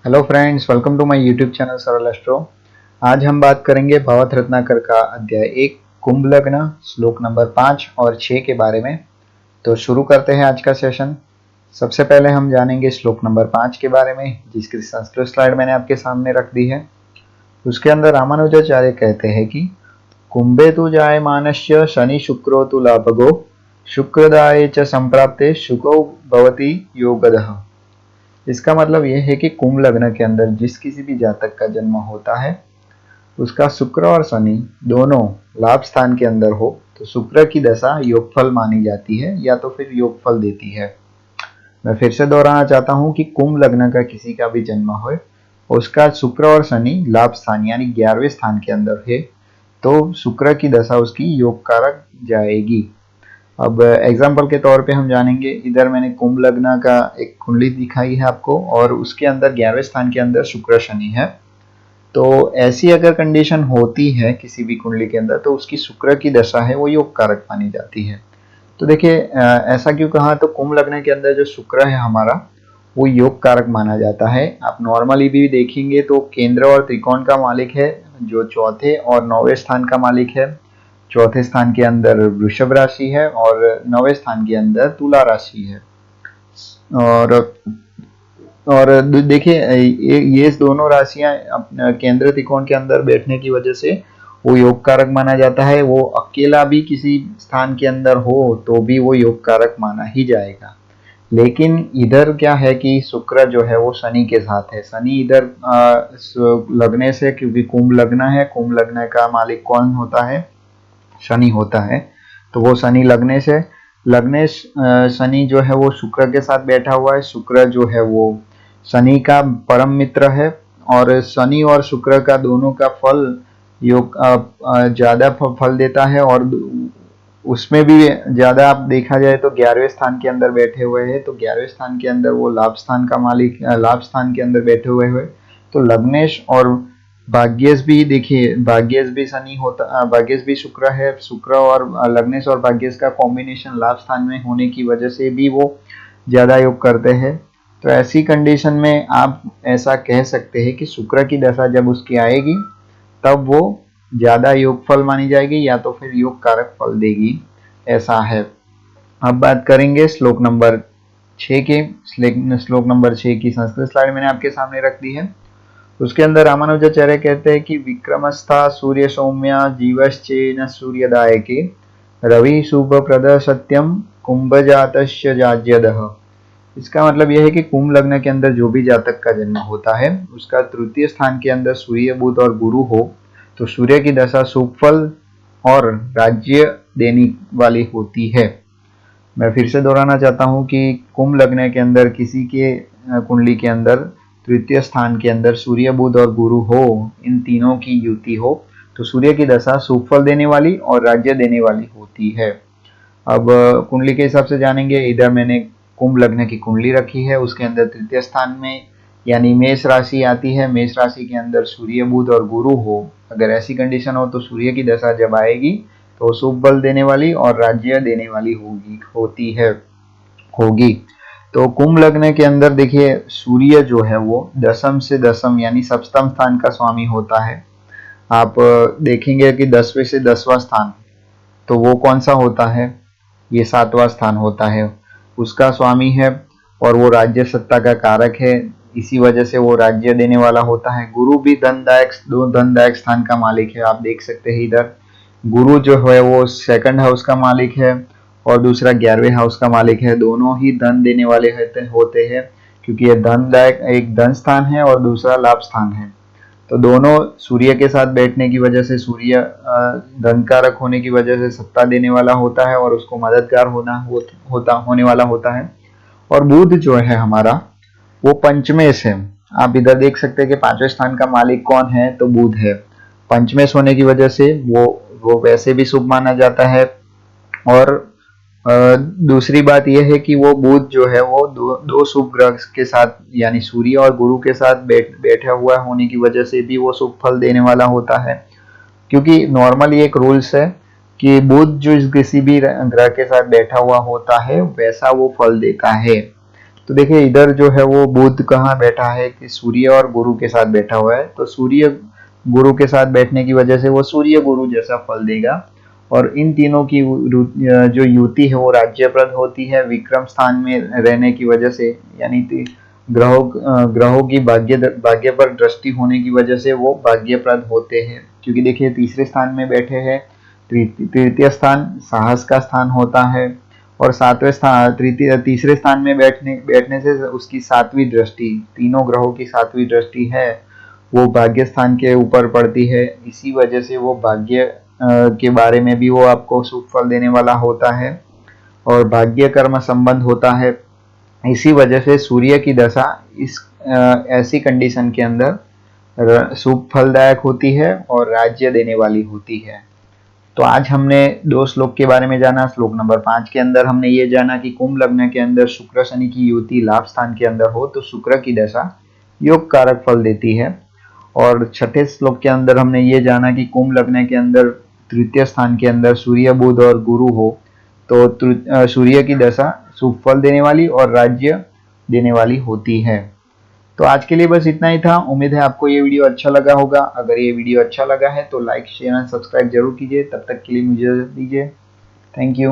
Hello friends, welcome to my YouTube channel Saral Astro. आज हम बात करेंगे भवत रत्नाकर का अध्याय 1 कुंभ लग्न श्लोक नंबर 5 और 6 के बारे में। तो शुरू करते हैं आज का सेशन। सबसे पहले हम जानेंगे श्लोक नंबर 5 के बारे में, जिसकी संस्कृत स्लाइड मैंने आपके सामने रख दी है। उसके अंदर रामानुजाचार्य कहते हैं कि कुंभे तु जायमानस्य शनि शुक्रो तु लाभगो शुक्रदाये च संप्राप्ते शुको भवति योगदः। इसका मतलब यह है कि कुंभ लग्न के अंदर जिस किसी भी जातक का जन्म होता है उसका शुक्र और शनि दोनों लाभ स्थान के अंदर हो तो शुक्र की दशा योगफल मानी जाती है या तो फिर योगफल देती है। मैं फिर से दोहराना चाहता हूं कि कुंभ लग्न का किसी का भी जन्म हो, उसका शुक्र और शनि लाभ स्थान यानी 11वें स्थान के अंदर है तो शुक्र की दशा उसकी योग कारक जाएगी। अब एग्जाम्पल के तौर पे हम जानेंगे, इधर मैंने कुंभ लग्न का एक कुंडली दिखाई है आपको और उसके अंदर 11वें स्थान के अंदर शुक्र शनि है। तो ऐसी अगर कंडीशन होती है किसी भी कुंडली के अंदर तो उसकी शुक्र की दशा है वो योग कारक मानी जाती है। तो देखिए ऐसा क्यों कहा, तो कुंभ लग्न के अंदर जो शुक्र है हमारा वो योग कारक माना जाता है। आप नॉर्मली भी देखेंगे तो केंद्र और त्रिकोण का मालिक है जो चौथे और 9वें स्थान का मालिक है। चौथे स्थान के अंदर वृषभ राशि है और 9वें स्थान के अंदर तुला राशि है। और देखिए ये दोनों राशियां केंद्र त्रिकोण के अंदर बैठने की वजह से वो योग कारक माना जाता है। वो अकेला भी किसी स्थान के अंदर हो तो भी वो योग कारक माना ही जाएगा। लेकिन इधर क्या है कि शुक्र जो है वो शनि के साथ है। शनि इधर लगने से, क्योंकि कुंभ लग्न है, कुंभ लग्न का मालिक कौन होता है, शनि होता है। तो वो शनि लगने शनि जो है वो शुक्र के साथ बैठा हुआ है। शुक्र जो है वो शनि का परम मित्र है और शनि और शुक्र का दोनों का फल योग ज्यादा फल देता है। और उसमें भी ज्यादा आप देखा जाए तो 11वें स्थान के अंदर बैठे हुए हैं तो 11वें स्थान के अंदर वो लाभ स्थान का मालिक, लाभ स्थान के अंदर बैठे हुए हुए तो लग्नेश और भाग्येश भी, देखिए भाग्येश भी शनि होता, भाग्येश भी शुक्र है। शुक्र और लग्नेश और भाग्येश का कॉम्बिनेशन लाभ स्थान में होने की वजह से भी वो ज्यादा योग करते हैं। तो ऐसी कंडीशन में आप ऐसा कह सकते हैं कि शुक्र की दशा जब उसकी आएगी तब वो ज्यादा योगफल मानी जाएगी या तो फिर योग कारक फल देगी, ऐसा है। अब बात करेंगे श्लोक नंबर 6 के। श्लोक नंबर 6 की संस्कृत स्लाइड मैंने आपके सामने रख दी है। उसके अंदर रामानुजाचार्य कहते हैं कि विक्रमस्था सूर्य सौम्या जीवश्चेन सूर्यदायके रवि शुभ प्रद सत्यम कुंभ जातस्य जाज्यदः। इसका मतलब यह है कि कुंभ लग्न के अंदर जो भी जातक का जन्म होता है उसका तृतीय स्थान के अंदर सूर्य बुध और गुरु हो तो सूर्य की दशा शुभ फल और राज्य देने वाली होती है। मैं फिर से दोहराना चाहता हूं कि कुंभ लग्न के अंदर किसी के कुंडली के अंदर तृतीय स्थान के अंदर सूर्य बुध और गुरु हो, इन तीनों की युति हो तो सूर्य की दशा शुभ फल देने वाली और राज्य देने वाली होती है। अब कुंडली के हिसाब से जानेंगे। इधर मैंने कुंभ लग्न की कुंडली रखी है, उसके अंदर तृतीय स्थान में यानी मेष राशि आती है। मेष राशि के अंदर सूर्य बुध और गुरु हो, अगर ऐसी कंडीशन हो तो सूर्य की दशा जब आएगी तो शुभ बल देने वाली और राज्य देने वाली होगी। तो कुंभ लग्न के अंदर देखिए सूर्य जो है वो दशम से दशम यानी सप्तम स्थान का स्वामी होता है। आप देखेंगे कि 10वें से 10वां स्थान तो वो कौन सा होता है, ये 7वां स्थान होता है, उसका स्वामी है और वो राज्य सत्ता का कारक है। इसी वजह से वो राज्य देने वाला होता है। गुरु भी धनदायक स्थान का मालिक है। आप देख सकते हैं इधर गुरु जो है वो सेकंड हाउस का मालिक है और दूसरा 11वें हाउस का मालिक है। दोनों ही धन देने वाले होते हैं क्योंकि ये धनदायक, एक धन स्थान है और दूसरा लाभ स्थान है। तो दोनों सूर्य के साथ बैठने की वजह से सूर्य धन कारक होने की वजह से सत्ता देने वाला होता है और उसको मददगार होने वाला होता है। और बुध जो है हमारा वो पंचमेश है। आप इधर देख सकते हैं कि 5वें स्थान का मालिक कौन है, तो बुध है। पंचमेश होने की वजह से वो वैसे भी शुभ माना जाता है। और दूसरी बात यह है कि वो बुध जो है वो दो शुभ ग्रह के साथ यानी सूर्य और गुरु के साथ बैठा हुआ होने की वजह से भी वो शुभ फल देने वाला होता है। क्योंकि नॉर्मली एक रूल्स है कि बुध जो किसी भी ग्रह के साथ बैठा हुआ होता है वैसा वो फल देता है। तो देखिए इधर जो है वो बुध कहाँ बैठा है कि सूर्य और गुरु के साथ बैठा हुआ है, तो सूर्य गुरु के साथ बैठने की वजह से वो सूर्य गुरु जैसा फल देगा। और इन तीनों की जो युति है वो राज्यप्रद होती है विक्रम स्थान में रहने की वजह से, यानी ग्रहों की भाग्य पर दृष्टि होने की वजह से वो भाग्यप्रद होते हैं। क्योंकि देखिए तीसरे स्थान में बैठे हैं, तृतीय स्थान साहस का स्थान होता है, और सातवें स्थान तीसरे स्थान में बैठने से उसकी सातवीं दृष्टि, तीनों ग्रहों की सातवीं दृष्टि है वो भाग्य स्थान के ऊपर पड़ती है। इसी वजह से वो भाग्य के बारे में भी वो आपको शुभ फल देने वाला होता है और भाग्य कर्म संबंध होता है। इसी वजह से सूर्य की दशा इस ऐसी कंडीशन के अंदर शुभ फलदायक होती है और राज्य देने वाली होती है। तो आज हमने 2 श्लोक के बारे में जाना। श्लोक नंबर 5 के अंदर हमने ये जाना कि कुंभ लग्न के अंदर शुक्र शनि की युति लाभ स्थान के अंदर हो तो शुक्र की दशा योग कारक फल देती है। और छठे श्लोक के अंदर हमने ये जाना कि कुंभ लग्न के अंदर तृतीय स्थान के अंदर सूर्य बुध और गुरु हो तो सूर्य की दशा शुभ फल देने वाली और राज्य देने वाली होती है। तो आज के लिए बस इतना ही था। उम्मीद है आपको ये वीडियो अच्छा लगा होगा। अगर ये वीडियो अच्छा लगा है तो लाइक शेयर एंड सब्सक्राइब जरूर कीजिए। तब तक के लिए मुझे इजाजत दीजिए। Thank you.